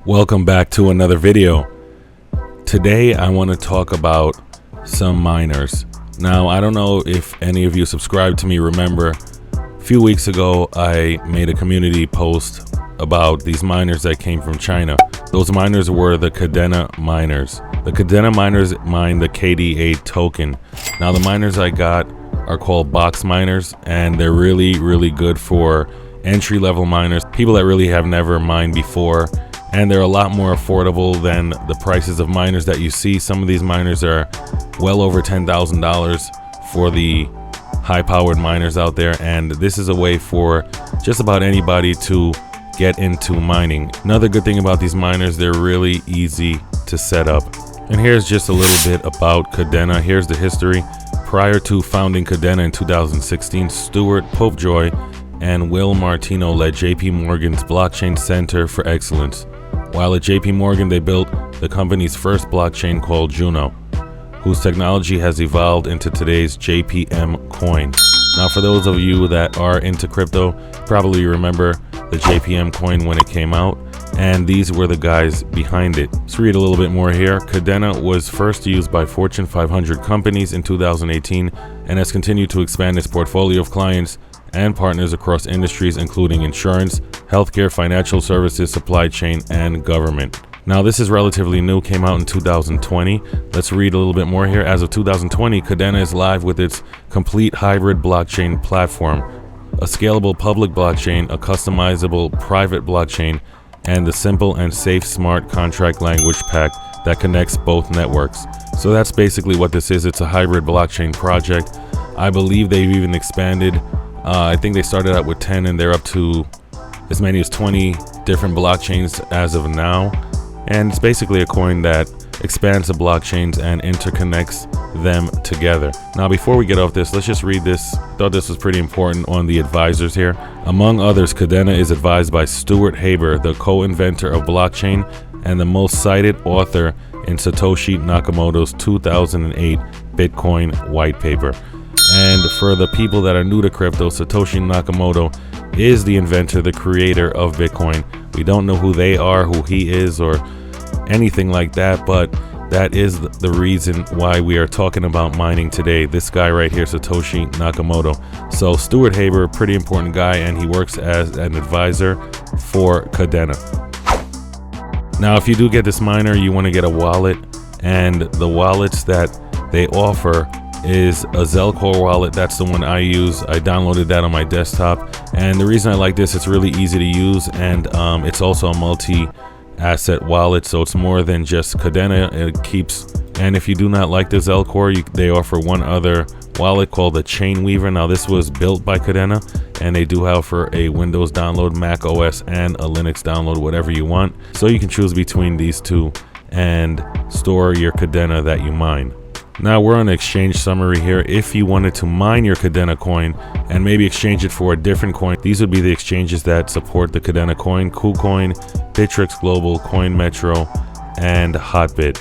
Welcome back to another video. Today I want to talk about some miners. Now, I don't know if any of you subscribed to me remember a few weeks ago I made a community post about these miners that came from China. Those miners were the Kadena miners. The Kadena miners mine the KDA token. Now, the miners I got are called box miners, and they're really good for entry-level miners, people that really have never mined before, and they're a lot more affordable than the prices of miners that you see. Some of these miners are well over $10,000 for the high-powered miners out there, and this is a way for just about anybody to get into mining. Another good thing about these miners, they're really easy to set up. And here's just a little bit about Kadena. Here's the history. Prior to founding Kadena in 2016, Stuart Popejoy and Will Martino led JP Morgan's Blockchain Center for Excellence. While at JP Morgan, they built the company's first blockchain called Juno, whose technology has evolved into today's JPM coin. Now, for those of you that are into crypto, probably remember the JPM coin when it came out, and these were the guys behind it. Let's read a little bit more here. Kadena was first used by Fortune 500 companies in 2018 and has continued to expand its portfolio of clients and partners across industries including insurance, healthcare, financial services, supply chain, and government. Now, this is relatively new, came out in 2020. Let's read a little bit more here. As of 2020, Kadena is live with its complete hybrid blockchain platform, a scalable public blockchain, a customizable private blockchain, and the simple and safe smart contract language pack that connects both networks. So that's basically what this is. It's a hybrid blockchain project. I believe they've even expanded. I think they started out with 10 and they're up to as many as 20 different blockchains as of now. And it's basically a coin that expands the blockchains and interconnects them together. Now, before we get off this, let's just read this. Thought this was pretty important on the advisors here. Among others, Kadena is advised by Stuart Haber, the co-inventor of blockchain and the most cited author in Satoshi Nakamoto's 2008 Bitcoin white paper. And for the people that are new to crypto, Satoshi Nakamoto is the inventor, the creator of Bitcoin. We don't know who they are, who he is, or anything like that, but that is the reason why we are talking about mining today. This guy right here, Satoshi Nakamoto. So Stuart Haber, pretty important guy, and he works as an advisor for Kadena. Now, if you do get this miner, you want to get a wallet, and the wallets that they offer is a Zelcore wallet. That's the one I use. I downloaded that on my desktop, and the reason I like this, it's really easy to use, and it's also a multi-asset wallet, so it's more than just Kadena. It keeps, and if you do not like the Zelcore, they offer one other wallet called the Chain Weaver. Now, this was built by Kadena, and they do offer a Windows download, Mac OS, and a Linux download, whatever you want. So you can choose between these two and store your Kadena that you mine. Now, we're on an exchange summary here. If you wanted to mine your Kadena coin and maybe exchange it for a different coin, these would be the exchanges that support the Kadena coin: KuCoin, Bittrex Global, Coin Metro, and Hotbit.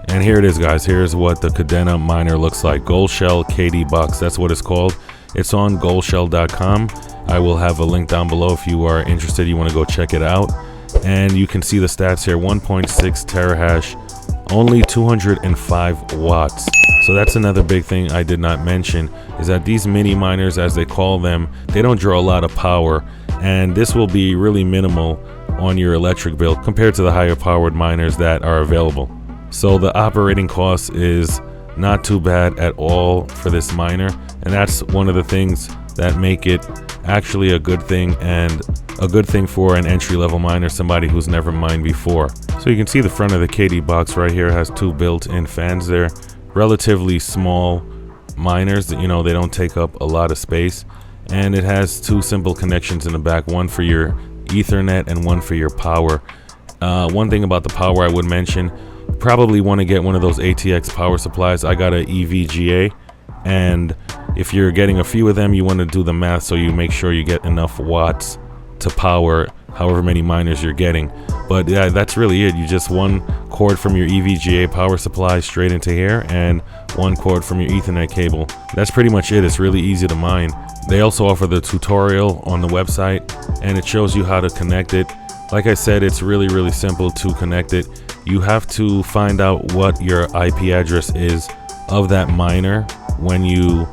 And here it is, guys. Here's what the Kadena miner looks like. Goldshell KD Box, that's what it's called. It's on goldshell.com. I will have a link down below if you are interested. You want to go check it out. And you can see the stats here: 1.6 terahash, only 205 watts. So that's another big thing I did not mention, is that these mini miners, as they call them, they don't draw a lot of power, and this will be really minimal on your electric bill compared to the higher powered miners that are available. So the operating cost is not too bad at all for this miner, and that's one of the things that make it actually a good thing, and a good thing for an entry-level miner, somebody who's never mined before. So you can see the front of the KD box right here has two built-in fans. They're relatively small miners, you know, they don't take up a lot of space, and it has two simple connections in the back, one for your Ethernet and one for your power. One thing about the power I would mention, probably want to get one of those ATX power supplies. I got a EVGA, and if you're getting a few of them, you want to do the math so you make sure you get enough watts to power however many miners you're getting. But yeah, that's really it. You just one cord from your EVGA power supply straight into here, and one cord from your Ethernet cable. That's pretty much it. It's really easy to mine. They also offer the tutorial on the website, and it shows you how to connect it Like I said, it's really simple to connect it. You have to find out what your IP address is of that miner when you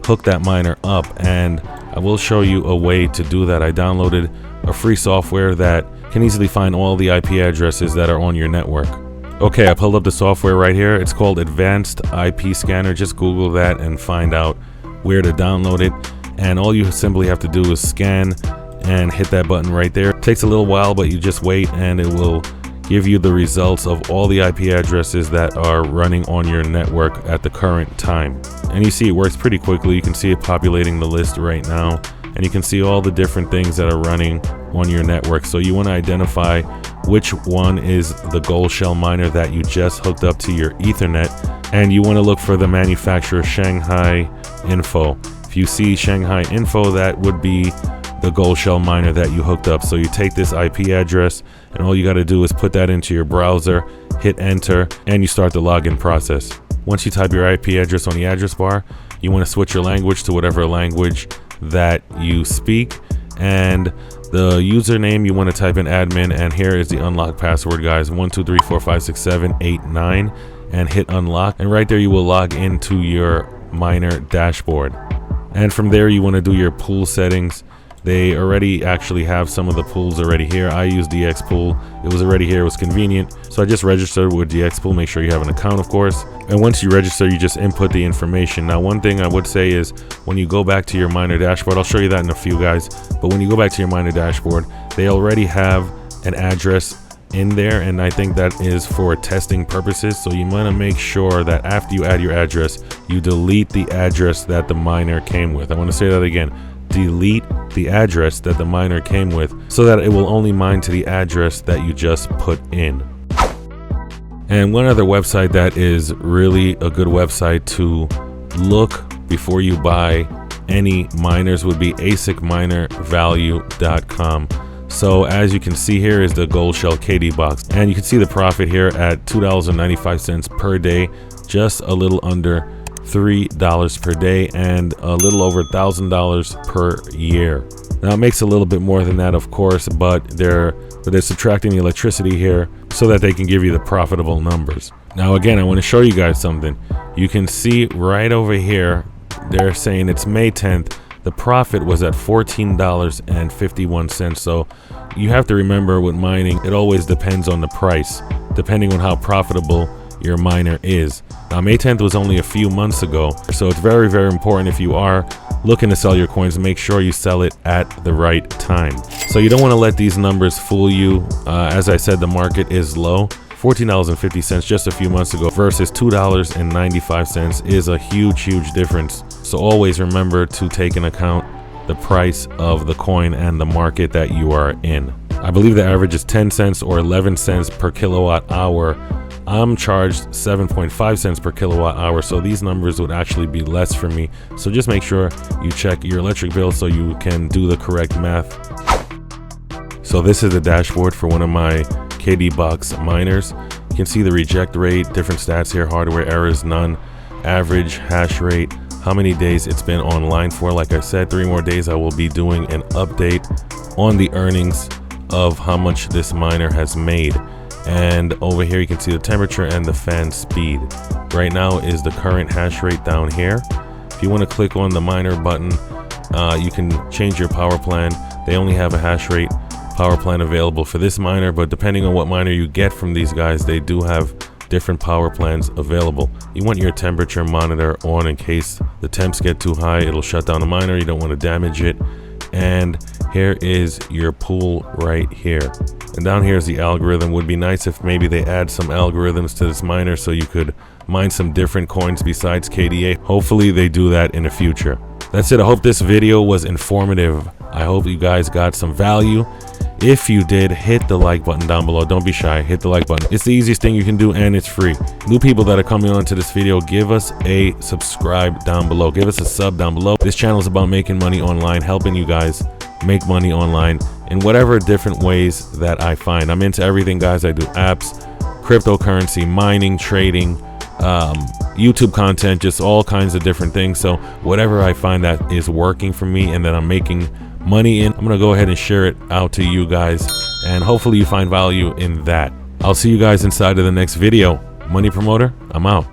hook that miner up, and I will show you a way to do that. I downloaded a free software that can easily find all the IP addresses that are on your network. Okay, I pulled up the software right here. It's called Advanced IP Scanner. Just Google that and find out where to download it. And all you simply have to do is scan and hit that button right there. It takes a little while, but you just wait and it will give you the results of all the IP addresses that are running on your network at the current time. And you see it works pretty quickly. You can see it populating the list right now, and you can see all the different things that are running on your network. So you want to identify which one is the Goldshell miner that you just hooked up to your Ethernet, and you want to look for the manufacturer Shanghai info. If you see Shanghai info, that would be the Goldshell miner that you hooked up. So you take this IP address, and all you got to do is put that into your browser, hit enter, and you start the login process. Once you type your IP address on the address bar, you want to switch your language to whatever language that you speak, and the username you want to type in admin, and here is the unlock password, guys. 1 2 3 4 5 6 7 8 9, and hit unlock, and right there you will log into your miner dashboard. And from there you want to do your pool settings. They already actually have some of the pools already here. I use DX pool. It was already here. It was convenient. So I just registered with DX pool. Make sure you have an account, of course. And once you register, you just input the information. Now, one thing I would say is when you go back to your miner dashboard, I'll show you that in a few, guys. But when you go back to your miner dashboard, they already have an address in there, and I think that is for testing purposes. So you want to make sure that after you add your address, you delete the address that the miner came with. I want to say that again. Delete the address that the miner came with, so that it will only mine to the address that you just put in. And one other website that is really a good website to look before you buy any miners would be asicminervalue.com. So as you can see, here is the Goldshell KD box, and you can see the profit here at $2.95 per day, just a little under $3 per day, and a little over $1,000 per year. Now it makes a little bit more than that, of course, but they're subtracting the electricity here so that they can give you the profitable numbers. Now again, I want to show you guys something. You can see right over here, they're saying it's May 10th. The profit was at $14.51. So you have to remember with mining, it always depends on the price, depending on how profitable your miner is. Now May 10th was only a few months ago, so it's very important if you are looking to sell your coins, make sure you sell it at the right time. So you don't want to let these numbers fool you. As I said, the market is low. $14.50 just a few months ago versus $2.95 is a huge difference. So always remember to take into account the price of the coin and the market that you are in. I believe the average is 10 cents or 11 cents per kilowatt hour. I'm charged 7.5 cents per kilowatt hour, so these numbers would actually be less for me. So just make sure you check your electric bill so you can do the correct math. So this is the dashboard for one of my KD box miners. You can see the reject rate, different stats here, hardware errors, none, average, hash rate, how many days it's been online for. Like I said, 3 more days I will be doing an update on the earnings of how much this miner has made. And over here you can see the temperature and the fan speed. Right now is the current hash rate down here. If you want to click on the miner button, you can change your power plan. They only have a hash rate power plan available for this miner, but depending on what miner you get from these guys, they do have different power plans available. You want your temperature monitor on in case the temps get too high. It'll shut down the miner. You don't want to damage it. And here is your pool right here, and down here is the algorithm. Would be nice if maybe they add some algorithms to this miner so you could mine some different coins besides KDA. Hopefully they do that in the future. That's it. I hope this video was informative. I hope you guys got some value. If you did, hit the like button down below. Don't be shy, hit the like button. It's the easiest thing you can do, and it's free. New people that are coming onto this video, give us a subscribe down below. Give us a sub down below. This channel is about making money online, helping you guys make money online in whatever different ways that I find. I'm into everything, guys. I do apps, cryptocurrency, mining, trading, YouTube content, just all kinds of different things. So whatever I find that is working for me and that I'm making money in, I'm gonna go ahead and share it out to you guys. and hopefully you find value in that. I'll see you guys inside of the next video. Money Promoter, I'm out.